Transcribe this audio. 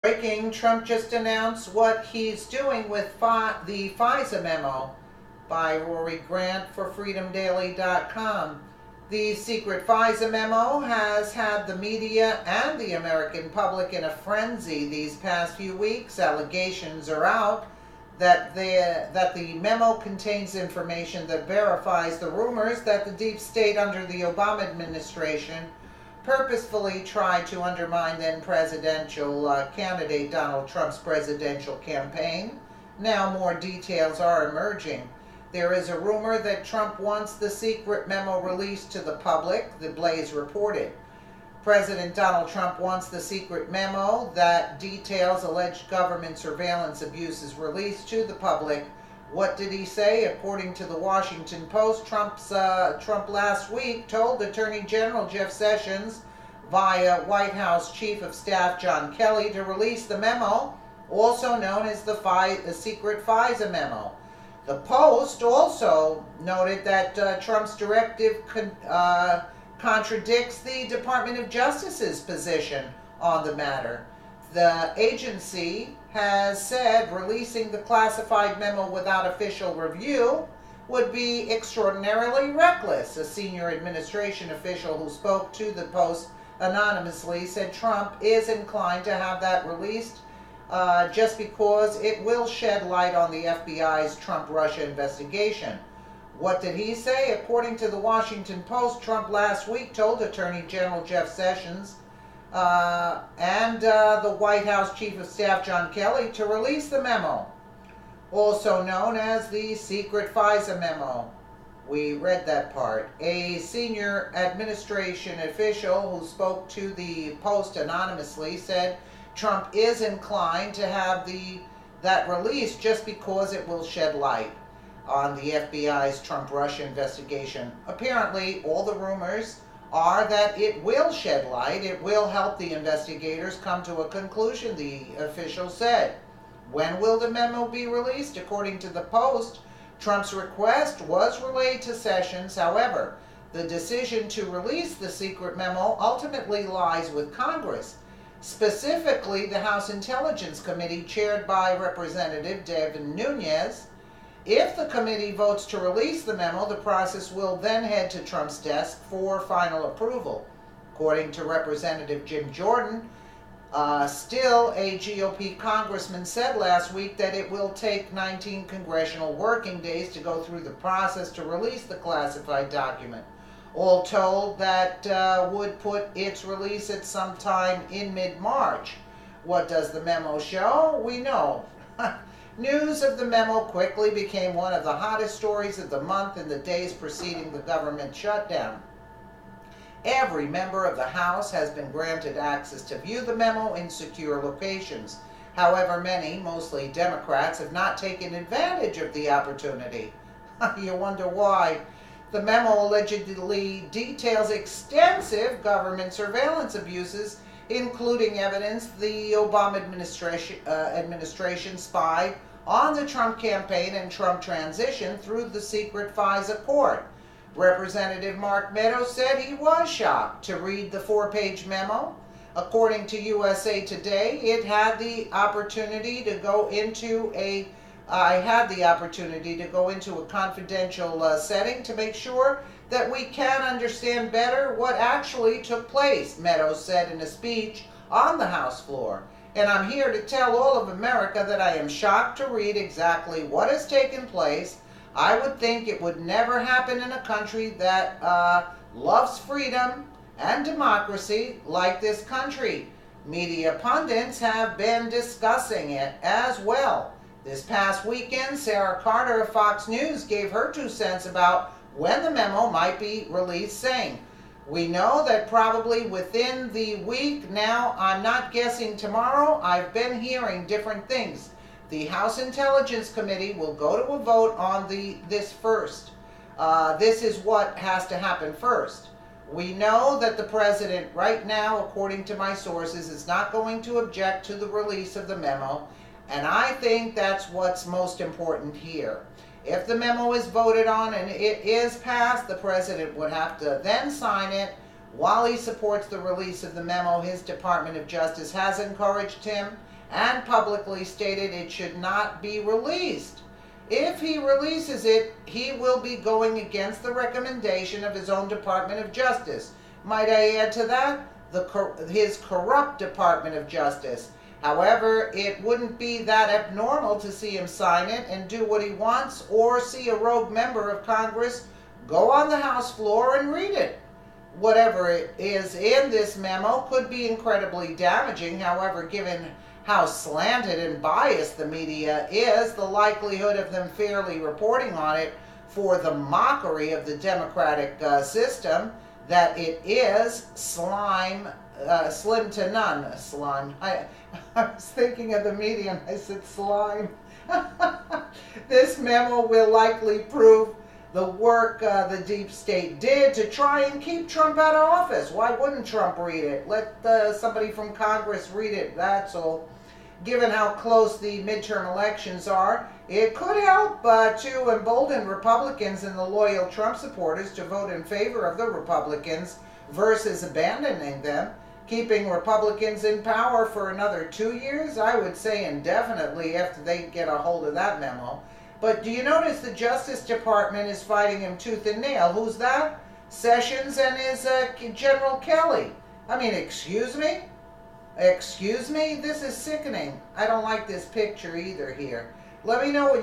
Breaking, Trump just announced what he's doing with the Fisa Memo by Rory Grant for freedomdaily.com. The secret Fisa Memo has had the media and the American public in a frenzy these past few weeks. Allegations are out that the memo contains information that verifies the rumors that the deep state under the Obama administration purposefully tried to undermine then presidential candidate Donald Trump's presidential campaign. Now more details are emerging. There is a rumor that Trump wants the secret memo released to the public, the Blaze reported. President Donald Trump wants the secret memo that details alleged government surveillance abuses released to the public. What did he say? According to the Washington Post, Trump last week told Attorney General Jeff Sessions via White House Chief of Staff John Kelly to release the memo, also known as the secret Fisa memo. The Post also noted that Trump's directive contradicts the Department of Justice's position on the matter. The agency has said releasing the classified memo without official review would be extraordinarily reckless. A senior administration official who spoke to the Post anonymously said Trump is inclined to have that released just because it will shed light on the FBI's Trump-Russia investigation. What did he say? According to the Washington Post, Trump last week told Attorney General Jeff Sessions and the White House Chief of Staff John Kelly to release the memo, also known as the secret Fisa memo. We read that part. A senior administration official who spoke to the Post anonymously said Trump is inclined to have that release just because it will shed light on the FBI's Trump-Russia investigation. Apparently, all the rumors are that it will shed light, it will help the investigators come to a conclusion, the official said. When will the memo be released? According to the Post, Trump's request was relayed to Sessions. However, the decision to release the secret memo ultimately lies with Congress, specifically the House Intelligence Committee chaired by Representative Devin Nunes. If the committee votes to release the memo, the process will then head to Trump's desk for final approval. According to Representative Jim Jordan, still a GOP congressman said last week that it will take 19 congressional working days to go through the process to release the classified document. All told, that would put its release at some time in mid-March. What does the memo show? We know. News of the memo quickly became one of the hottest stories of the month in the days preceding the government shutdown. Every member of the House has been granted access to view the memo in secure locations. However, many, mostly Democrats, have not taken advantage of the opportunity. You wonder why. The memo allegedly details extensive government surveillance abuses, including evidence the Obama administration spied on the Trump campaign and Trump transition through the secret Fisa court. Representative Mark Meadows said he was shocked to read the 4-page memo. According to USA Today, I had the opportunity to go into a confidential setting to make sure that we can understand better what actually took place, Meadows said in a speech on the House floor. And I'm here to tell all of America that I am shocked to read exactly what has taken place. I would think it would never happen in a country that loves freedom and democracy like this country. Media pundits have been discussing it as well. This past weekend, Sarah Carter of Fox News gave her 2 cents about when the memo might be released, saying, "We know that probably within the week. Now, I'm not guessing tomorrow. I've been hearing different things. The House Intelligence Committee will go to a vote on this first. This is what has to happen first. We know that the president right now, according to my sources, is not going to object to the release of the memo, and I think that's what's most important here. If the memo is voted on and it is passed, the president would have to then sign it While he supports the release of the memo, his Department of Justice has encouraged him and publicly stated it should not be released. If he releases it, he will be going against the recommendation of his own Department of Justice. Might I add to that? His corrupt Department of Justice. However, it wouldn't be that abnormal to see him sign it and do what he wants, or see a rogue member of Congress go on the House floor and read it. Whatever it is in this memo could be incredibly damaging. However, given how slanted and biased the media is, the likelihood of them fairly reporting on it for the mockery of the democratic system that it is slim to none. Slime. I was thinking of the media and I said slime. This memo will likely prove the work the deep state did to try and keep Trump out of office. Why wouldn't Trump read it? Let somebody from Congress read it, that's all. Given how close the midterm elections are, it could help to embolden Republicans and the loyal Trump supporters to vote in favor of the Republicans versus abandoning them. Keeping Republicans in power for another 2 years, I would say indefinitely after they get a hold of that memo. But do you notice the Justice Department is fighting him tooth and nail? Who's that? Sessions and his General Kelly. I mean, excuse me? Excuse me? This is sickening. I don't like this picture either here. Let me know what